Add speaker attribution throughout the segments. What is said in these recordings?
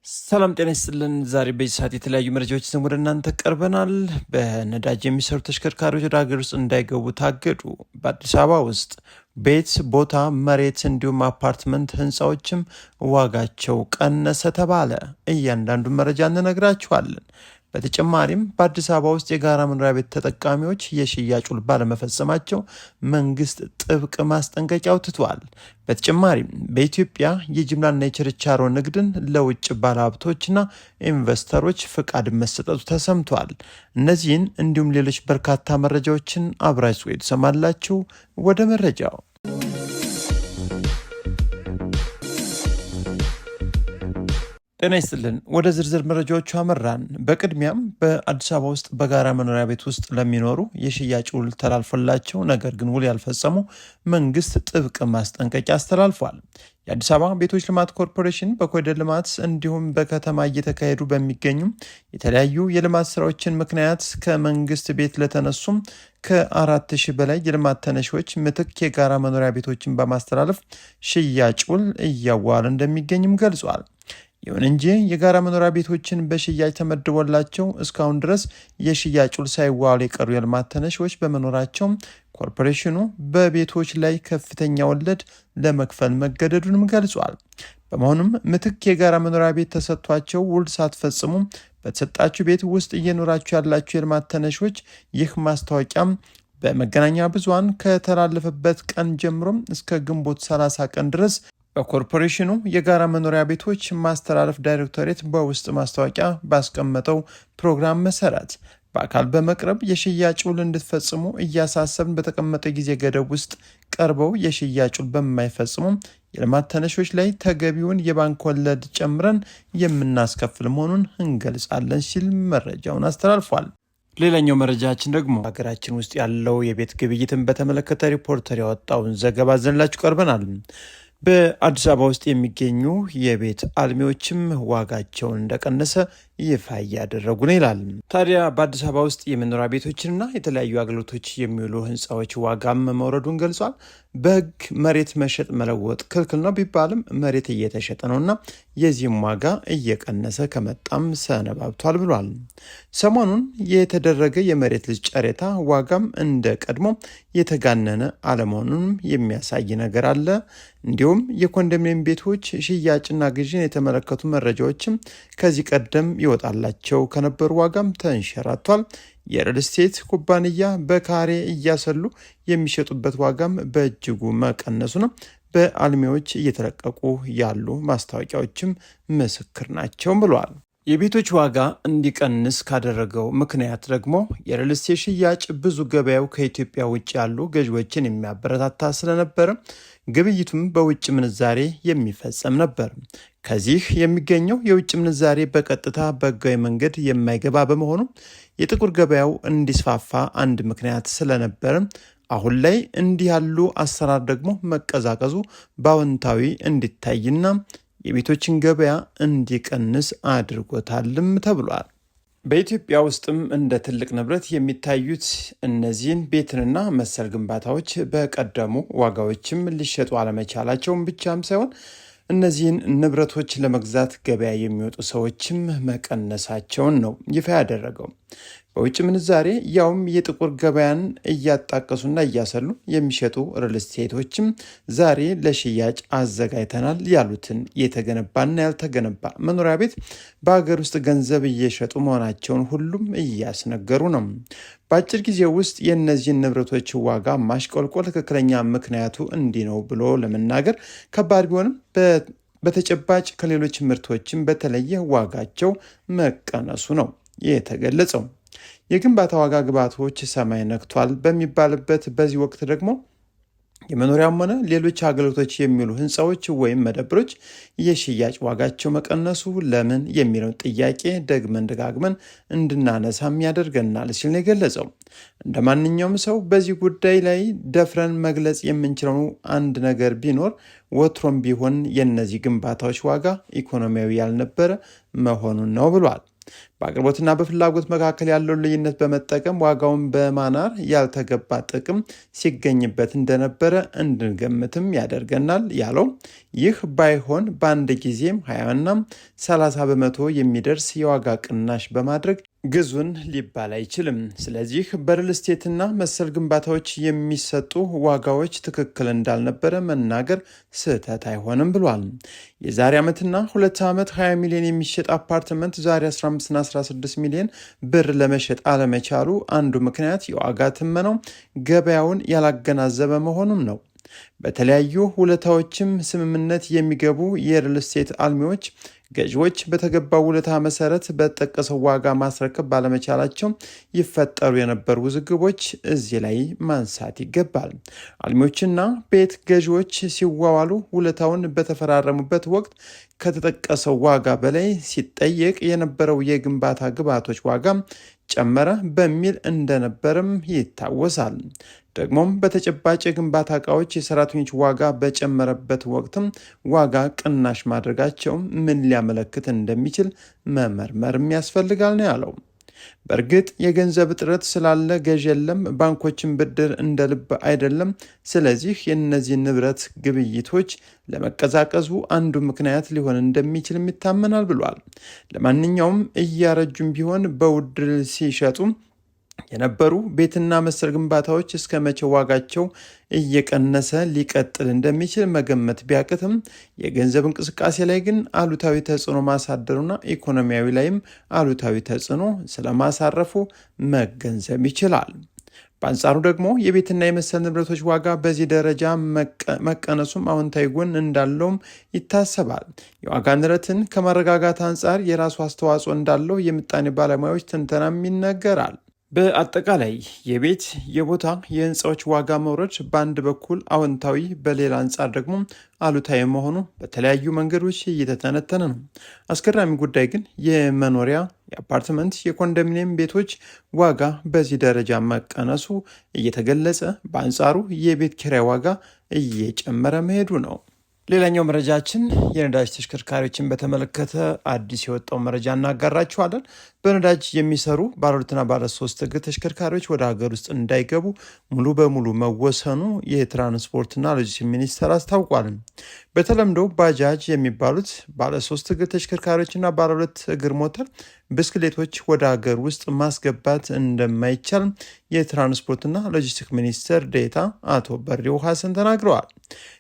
Speaker 1: ሰላም ጤና ይስጥልን። ዛሬ በዚህ ሰዓት የተለያዩ መረጃዎች ይዘን ወደ እናንተ ቀርበናል። በነዳጅ የሚሰሩ ተሽከርካሪዎች ወደ ሀገር ውስጥ እንዳይገቡ ታገዱ። በአዲስ አበባ ውስጥ ቤት፣ ቦታ፣ መሬት እንዲሁም አፓርትመንት ህንፃዎችም ዋጋቸው ቀነሰ ተባለ። እያንዳንዱ መረጃ እንነግራችኋለን። በተጨማሪም በአዲስ አበባ ውስጥ የጋራ መኖሪያ ቤት ተጠቃሚዎች የሽያጭ ውል ባለመፈጸማቸው መንግስት ጥብቅ ማስጠንቀቂያ አውጥቷል። በተጨማሪም በኢትዮጵያ የጅምላና የችርቻሮ ንግድን ለውጭ ባለሀብቶችና ኢንቨስተሮች ፍቃድ መሰጠቱ ተሰምቷል። እነዚህን እንዲሁም ሌሎች በርካታ መረጃዎችን አብራችሁ ትሰማላችሁ። ወደ መረጃው ጤና ይስጥልን። ወደ ዝርዝር መረጃዎቹ አመራን። በቅድሚያም በአዲስ አበባ ውስጥ በጋራ መኖሪያ ቤት ውስጥ ለሚኖሩ የሽያጭ ውል ተላልፎላቸው ነገር ግን ውል ያልፈጸሙ መንግስት ጥብቅ ማስጠንቀቂያ አስተላልፏል። የአዲስ አበባ ቤቶች ልማት ኮርፖሬሽን በኮሪደር ልማት እንዲሁም በከተማ እየተካሄዱ በሚገኙ የተለያዩ የልማት ስራዎችን ምክንያት ከመንግስት ቤት ለተነሱም ከ4000 በላይ የልማት ተነሺዎች ምትክ የጋራ መኖሪያ ቤቶችን በማስተላለፍ ሽያጭ ውል እያዋለ እንደሚገኝም ገልጿል። ይሁን እንጂ የጋራ መኖሪያ ቤቶችን በሽያጭ ተመድቦላቸው እስካሁን ድረስ የሽያጭ ውል ሳይዋሉ የቀሩ የልማት ተነሺዎች በመኖራቸው ኮርፖሬሽኑ በቤቶች ላይ ከፍተኛ ወለድ ለመክፈል መገደዱንም ገልጿል። በመሆኑም ምትክ የጋራ መኖሪያ ቤት ተሰጥቷቸው ውል ሳትፈጽሙ በተሰጣችሁ ቤት ውስጥ እየኖራችሁ ያላችሁ የልማት ተነሺዎች ይህ ማስታወቂያም በመገናኛ ብዙሃን ከተላለፈበት ቀን ጀምሮ እስከ ግንቦት 30 ቀን ድረስ በኮርፖሬሽኑ የጋራ መኖሪያ ቤቶች ማስተላለፍ ዳይሬክቶሬት በውስጥ ማስታወቂያ ባስቀመጠው ፕሮግራም መሰረት በአካል በመቅረብ የሽያጭ ውል እንድትፈጽሙ እያሳሰብን በተቀመጠ ጊዜ ገደብ ውስጥ ቀርበው የሽያጭ ውል በማይፈጽሙ የልማት ተነሺዎች ላይ ተገቢውን የባንክ ወለድ ጨምረን የምናስከፍል መሆኑን እንገልጻለን ሲል መረጃውን አስተላልፏል። ሌላኛው መረጃችን ደግሞ ሀገራችን ውስጥ ያለው የቤት ግብይትን በተመለከተ ሪፖርተር ያወጣውን ዘገባ ዘንላችሁ ቀርበናል። በአዲስ አበባ ውስጥ የሚገኙ የቤት አልሚዎችም ዋጋቸውን እንደቀነሰ ይፋ እያደረጉ ነው ይላል። ታዲያ በአዲስ አበባ ውስጥ የመኖሪያ ቤቶችንና የተለያዩ አገልግሎቶች የሚውሉ ህንፃዎች ዋጋም መውረዱን ገልጿል። በህግ መሬት መሸጥ መለወጥ ክልክል ነው ቢባልም መሬት እየተሸጠ ነውና የዚህም ዋጋ እየቀነሰ ከመጣም ሰነባብቷል ብሏል። ሰሞኑን የተደረገ የመሬት ልጅ ጨረታ ዋጋም እንደ ቀድሞ የተጋነነ አለመሆኑንም የሚያሳይ ነገር አለ። እንዲሁም የኮንዶሚኒየም ቤቶች ሽያጭና ግዥን የተመለከቱ መረጃዎችም ከዚህ ቀደም ይወጣላቸው ከነበሩ ዋጋም ተንሸራቷል። የሪል ስቴት ኩባንያ በካሬ እያሰሉ የሚሸጡበት ዋጋም በእጅጉ መቀነሱ ነው በአልሚዎች እየተለቀቁ ያሉ ማስታወቂያዎችም ምስክር ናቸው ብለዋል። የቤቶች ዋጋ እንዲቀንስ ካደረገው ምክንያት ደግሞ የሪል ስቴት ሽያጭ ብዙ ገበያው ከኢትዮጵያ ውጭ ያሉ ገዢዎችን የሚያበረታታ ስለነበረ ግብይቱም በውጭ ምንዛሬ የሚፈጸም ነበር። ከዚህ የሚገኘው የውጭ ምንዛሬ በቀጥታ በህጋዊ መንገድ የማይገባ በመሆኑ የጥቁር ገበያው እንዲስፋፋ አንድ ምክንያት ስለነበረ አሁን ላይ እንዲህ ያሉ አሰራር ደግሞ መቀዛቀዙ በአዎንታዊ እንዲታይና የቤቶችን ገበያ እንዲቀንስ አድርጎታልም ተብሏል። በኢትዮጵያ ውስጥም እንደ ትልቅ ንብረት የሚታዩት እነዚህን ቤትንና መሰል ግንባታዎች በቀደሙ ዋጋዎችም ሊሸጡ አለመቻላቸውን ብቻም ሳይሆን እነዚህን ንብረቶች ለመግዛት ገበያ የሚወጡ ሰዎችም መቀነሳቸውን ነው ይፋ ያደረገው። በውጭ ምንዛሬ ያውም የጥቁር ገበያን እያጣቀሱና እያሰሉ የሚሸጡ ሪል ስቴቶችም ዛሬ ለሽያጭ አዘጋጅተናል ያሉትን የተገነባና ያልተገነባ መኖሪያ ቤት በሀገር ውስጥ ገንዘብ እየሸጡ መሆናቸውን ሁሉም እያስነገሩ ነው። በአጭር ጊዜ ውስጥ የእነዚህን ንብረቶች ዋጋ ማሽቆልቆል ትክክለኛ ምክንያቱ እንዲህ ነው ብሎ ለመናገር ከባድ ቢሆንም በተጨባጭ ከሌሎች ምርቶችም በተለየ ዋጋቸው መቀነሱ ነው የተገለጸው። የግንባታ ዋጋ ግብዓቶች ሰማይ ነክቷል በሚባልበት በዚህ ወቅት ደግሞ የመኖሪያም ሆነ ሌሎች አገልግሎቶች የሚውሉ ህንፃዎች ወይም መደብሮች የሽያጭ ዋጋቸው መቀነሱ ለምን የሚለውን ጥያቄ ደጋግመን እንድናነሳም ያደርገናል ሲል ነው የገለጸው። እንደ ማንኛውም ሰው በዚህ ጉዳይ ላይ ደፍረን መግለጽ የምንችለው አንድ ነገር ቢኖር ወትሮም ቢሆን የእነዚህ ግንባታዎች ዋጋ ኢኮኖሚያዊ ያልነበረ መሆኑን ነው ብሏል። በአቅርቦትና በፍላጎት መካከል ያለውን ልዩነት በመጠቀም ዋጋውን በማናር ያልተገባ ጥቅም ሲገኝበት እንደነበረ እንድንገምትም ያደርገናል ያለው፣ ይህ ባይሆን በአንድ ጊዜም 20ና 30 በመቶ የሚደርስ የዋጋ ቅናሽ በማድረግ ግዙን ሊባል አይችልም። ስለዚህ በሪል ስቴትና መሰል ግንባታዎች የሚሰጡ ዋጋዎች ትክክል እንዳልነበረ መናገር ስህተት አይሆንም ብሏል። የዛሬ ዓመትና 2 ዓመት 20 ሚሊዮን የሚሸጥ አፓርትመንት ዛሬ 15ና 16 ሚሊዮን ብር ለመሸጥ አለመቻሉ አንዱ ምክንያት የዋጋ ትመናው ገበያውን ያላገናዘበ መሆኑም ነው። በተለያዩ ውለታዎችም ስምምነት የሚገቡ የሪል ስቴት አልሚዎች ገዢዎች በተገባው ውለታ መሰረት በተጠቀሰው ዋጋ ማስረከብ ባለመቻላቸው ይፈጠሩ የነበሩ ውዝግቦች እዚህ ላይ ማንሳት ይገባል። አልሚዎችና ቤት ገዢዎች ሲዋዋሉ ውለታውን በተፈራረሙበት ወቅት ከተጠቀሰው ዋጋ በላይ ሲጠየቅ የነበረው የግንባታ ግብዓቶች ዋጋ ጨመረ በሚል እንደነበርም ይታወሳል። ደግሞም በተጨባጭ የግንባታ እቃዎች የሰራተኞች ዋጋ በጨመረበት ወቅትም ዋጋ ቅናሽ ማድረጋቸው ምን ሊያመለክት እንደሚችል መመርመርም ያስፈልጋል ነው ያለው። በእርግጥ የገንዘብ እጥረት ስላለ ገዥ የለም፣ ባንኮችን ብድር እንደ ልብ አይደለም። ስለዚህ የእነዚህ ንብረት ግብይቶች ለመቀዛቀዙ አንዱ ምክንያት ሊሆን እንደሚችል ይታመናል ብሏል። ለማንኛውም እያረጁም ቢሆን በውድ ሲሸጡ የነበሩ ቤትና መሰል ግንባታዎች እስከ መቼ ዋጋቸው እየቀነሰ ሊቀጥል እንደሚችል መገመት ቢያቅትም የገንዘብ እንቅስቃሴ ላይ ግን አሉታዊ ተጽዕኖ ማሳደሩና ኢኮኖሚያዊ ላይም አሉታዊ ተጽዕኖ ስለማሳረፉ መገንዘብ ይችላል። በአንጻሩ ደግሞ የቤትና የመሰል ንብረቶች ዋጋ በዚህ ደረጃ መቀነሱም አዎንታዊ ጎን እንዳለውም ይታሰባል። የዋጋ ንረትን ከማረጋጋት አንጻር የራሱ አስተዋጽኦ እንዳለው የምጣኔ ባለሙያዎች ትንተናም ይነገራል። በአጠቃላይ የቤት፣ የቦታ፣ የህንፃዎች ዋጋ መውረድ በአንድ በኩል አዎንታዊ፣ በሌላ አንጻር ደግሞ አሉታዊ መሆኑ በተለያዩ መንገዶች እየተተነተነ ነው። አስገራሚ ጉዳይ ግን የመኖሪያ፣ የአፓርትመንት፣ የኮንዶሚኒየም ቤቶች ዋጋ በዚህ ደረጃ መቀነሱ እየተገለጸ፣ በአንጻሩ የቤት ኪራይ ዋጋ እየጨመረ መሄዱ ነው። ሌላኛው መረጃችን የነዳጅ ተሽከርካሪዎችን በተመለከተ አዲስ የወጣው መረጃ እናጋራችኋለን። በነዳጅ የሚሰሩ ባለ2ና ባለ3 እግር ተሽከርካሪዎች ወደ ሀገር ውስጥ እንዳይገቡ ሙሉ በሙሉ መወሰኑ የትራንስፖርትና ሎጂስቲክስ ሚኒስቴር አስታውቋል። በተለምዶ ባጃጅ የሚባሉት ባለ3 እግር ተሽከርካሪዎችና ባለ2 እግር ሞተር ብስክሌቶች ወደ ሀገር ውስጥ ማስገባት እንደማይቻል የትራንስፖርትና ሎጂስቲክስ ሚኒስትር ዴኤታ አቶ በሪው ሐሰን ተናግረዋል።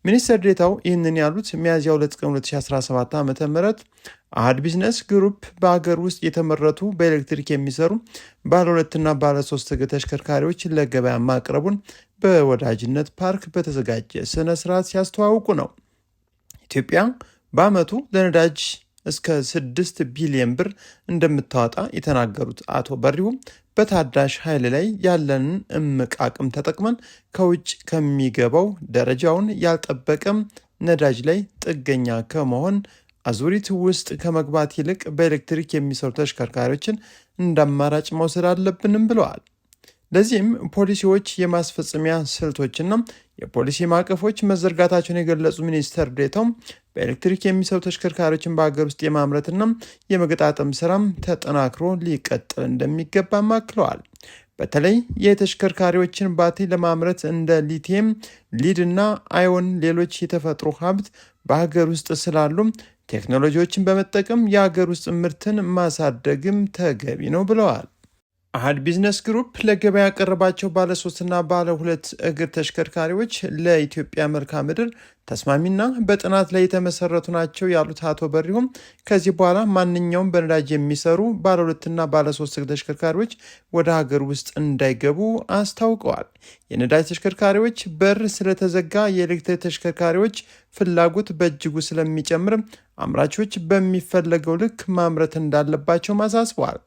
Speaker 1: ሚኒስትር ዴኤታው ይህንን ያሉት ሚያዝያ 2 ቀን 2017 ዓ.ም አሃድ ቢዝነስ ግሩፕ በሀገር ውስጥ የተመረቱ በኤሌክትሪክ የሚሰሩ ባለ2ና ባለ3 እግር ተሽከርካሪዎች ለገበያ ማቅረቡን በወዳጅነት ፓርክ በተዘጋጀ ስነ ስርዓት ሲያስተዋውቁ ነው። ኢትዮጵያ በዓመቱ ለነዳጅ እስከ 6 ቢሊዮን ብር እንደምታወጣ የተናገሩት አቶ በሪሁም በታዳሽ ኃይል ላይ ያለንን እምቅ አቅም ተጠቅመን ከውጭ ከሚገባው ደረጃውን ያልጠበቀም ነዳጅ ላይ ጥገኛ ከመሆን አዙሪት ውስጥ ከመግባት ይልቅ በኤሌክትሪክ የሚሰሩ ተሽከርካሪዎችን እንደ አማራጭ መውሰድ አለብንም ብለዋል። ለዚህም ፖሊሲዎች፣ የማስፈጸሚያ ስልቶችና የፖሊሲ ማዕቀፎች መዘርጋታቸውን የገለጹ ሚኒስትር ዴኤታው በኤሌክትሪክ የሚሰሩ ተሽከርካሪዎችን በሀገር ውስጥ የማምረትና የመገጣጠም ስራም ተጠናክሮ ሊቀጥል እንደሚገባም አክለዋል። በተለይ የተሽከርካሪዎችን ባትሪ ለማምረት እንደ ሊቲየም፣ ሊድ እና አዮን ሌሎች የተፈጥሮ ሀብት በሀገር ውስጥ ስላሉ ቴክኖሎጂዎችን በመጠቀም የሀገር ውስጥ ምርትን ማሳደግም ተገቢ ነው ብለዋል። አሃድ ቢዝነስ ግሩፕ ለገበያ ያቀረባቸው ባለ3ና ባለ2 እግር ተሽከርካሪዎች ለኢትዮጵያ መልክዓ ምድር ተስማሚና በጥናት ላይ የተመሰረቱ ናቸው ያሉት አቶ በሪሁም ከዚህ በኋላ ማንኛውም በነዳጅ የሚሰሩ ባለ2ና ባለ3 እግር ተሽከርካሪዎች ወደ ሀገር ውስጥ እንዳይገቡ አስታውቀዋል። የነዳጅ ተሽከርካሪዎች በር ስለተዘጋ የኤሌክትሪክ ተሽከርካሪዎች ፍላጎት በእጅጉ ስለሚጨምር አምራቾች በሚፈለገው ልክ ማምረት እንዳለባቸው አሳስበዋል።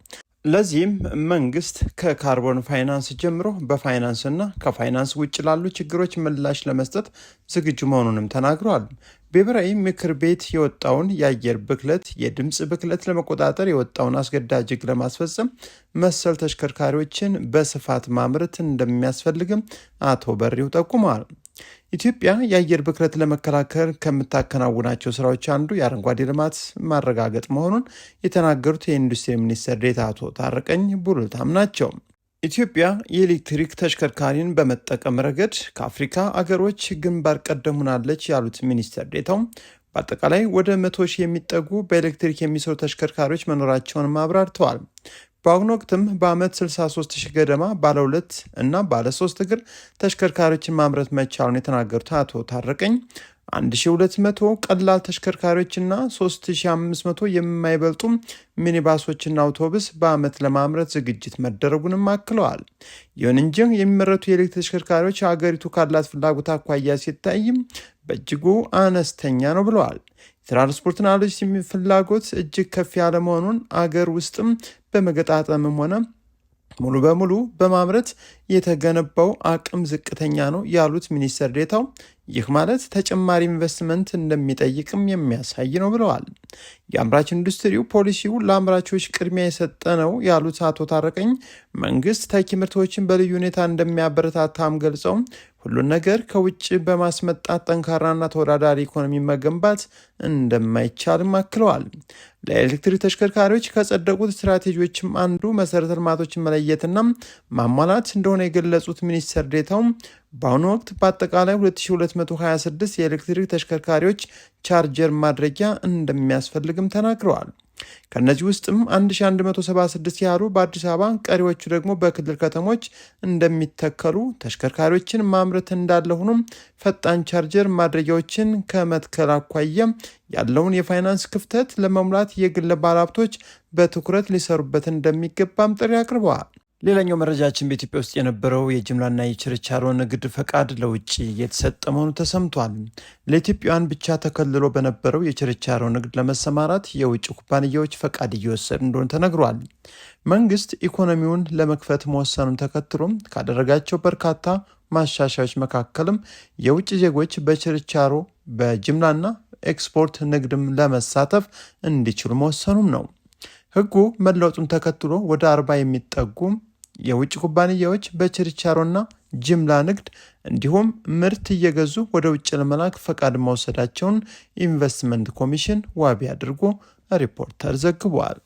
Speaker 1: ለዚህም መንግስት ከካርቦን ፋይናንስ ጀምሮ በፋይናንስና ከፋይናንስ ውጭ ላሉ ችግሮች ምላሽ ለመስጠት ዝግጁ መሆኑንም ተናግረዋል። ብሔራዊ ምክር ቤት የወጣውን የአየር ብክለት፣ የድምፅ ብክለት ለመቆጣጠር የወጣውን አስገዳጅ ሕግ ለማስፈጸም መሰል ተሽከርካሪዎችን በስፋት ማምረት እንደሚያስፈልግም አቶ በሪው ጠቁመዋል። ኢትዮጵያ የአየር ብክለት ለመከላከል ከምታከናውናቸው ስራዎች አንዱ የአረንጓዴ ልማት ማረጋገጥ መሆኑን የተናገሩት የኢንዱስትሪ ሚኒስትር ዴኤታ አቶ ታረቀኝ ቡሉልታም ናቸው። ኢትዮጵያ የኤሌክትሪክ ተሽከርካሪን በመጠቀም ረገድ ከአፍሪካ አገሮች ግንባር ቀደም ሆናለች ያሉት ሚኒስትር ዴኤታው በአጠቃላይ ወደ 100 ሺህ የሚጠጉ በኤሌክትሪክ የሚሰሩ ተሽከርካሪዎች መኖራቸውን አብራርተዋል። በአሁኑ ወቅትም በዓመት 63 ሺህ ገደማ ባለ 2 እና ባለ 3 እግር ተሽከርካሪዎችን ማምረት መቻሉን የተናገሩት አቶ ታረቀኝ 1200 ቀላል ተሽከርካሪዎችና 3500 የማይበልጡ ሚኒባሶችና አውቶቡስ በዓመት ለማምረት ዝግጅት መደረጉንም አክለዋል። ይሁን እንጂ የሚመረቱ የኤሌክትሪክ ተሽከርካሪዎች ሀገሪቱ ካላት ፍላጎት አኳያ ሲታይ በእጅጉ አነስተኛ ነው ብለዋል። የትራንስፖርትና ሎጂስቲክስ ፍላጎት እጅግ ከፍ ያለ መሆኑን አገር ውስጥም በመገጣጠምም ሆነ ሙሉ በሙሉ በማምረት የተገነባው አቅም ዝቅተኛ ነው ያሉት ሚኒስትር ዴኤታው ይህ ማለት ተጨማሪ ኢንቨስትመንት እንደሚጠይቅም የሚያሳይ ነው ብለዋል። የአምራች ኢንዱስትሪው ፖሊሲው ለአምራቾች ቅድሚያ የሰጠ ነው ያሉት አቶ ታረቀኝ መንግስት ተኪ ምርቶችን በልዩ ሁኔታ እንደሚያበረታታም ገልጸው ሁሉን ነገር ከውጭ በማስመጣት ጠንካራና ተወዳዳሪ ኢኮኖሚ መገንባት እንደማይቻልም አክለዋል። ለኤሌክትሪክ ተሽከርካሪዎች ከጸደቁት ስትራቴጂዎችም አንዱ መሰረተ ልማቶችን መለየትና ማሟላት እንደሆነ የገለጹት ሚኒስትር ዴኤታው በአሁኑ ወቅት በአጠቃላይ 2226 የኤሌክትሪክ ተሽከርካሪዎች ቻርጀር ማድረጊያ እንደሚያስፈልግም ተናግረዋል። ከነዚህ ውስጥም 1176 ያህሉ በአዲስ አበባ፣ ቀሪዎቹ ደግሞ በክልል ከተሞች እንደሚተከሉ ተሽከርካሪዎችን ማምረት እንዳለ ሆኖም ፈጣን ቻርጀር ማድረጊያዎችን ከመትከል አኳያ ያለውን የፋይናንስ ክፍተት ለመሙላት የግል ባለሀብቶች በትኩረት ሊሰሩበት እንደሚገባም ጥሪ አቅርበዋል። ሌላኛው መረጃችን በኢትዮጵያ ውስጥ የነበረው የጅምላና የችርቻሮ ንግድ ፈቃድ ለውጭ የተሰጠ መሆኑ ተሰምቷል። ለኢትዮጵያውያን ብቻ ተከልሎ በነበረው የችርቻሮ ንግድ ለመሰማራት የውጭ ኩባንያዎች ፈቃድ እየወሰዱ እንደሆነ ተነግሯል። መንግስት ኢኮኖሚውን ለመክፈት መወሰኑን ተከትሎም ካደረጋቸው በርካታ ማሻሻያዎች መካከልም የውጭ ዜጎች በችርቻሮ በጅምላና ኤክስፖርት ንግድም ለመሳተፍ እንዲችሉ መወሰኑም ነው። ህጉ መለወጡን ተከትሎ ወደ 40 የሚጠጉ የውጭ ኩባንያዎች በችርቻሮና ጅምላ ንግድ እንዲሁም ምርት እየገዙ ወደ ውጭ ለመላክ ፈቃድ መውሰዳቸውን ኢንቨስትመንት ኮሚሽን ዋቢ አድርጎ ሪፖርተር ዘግቧል።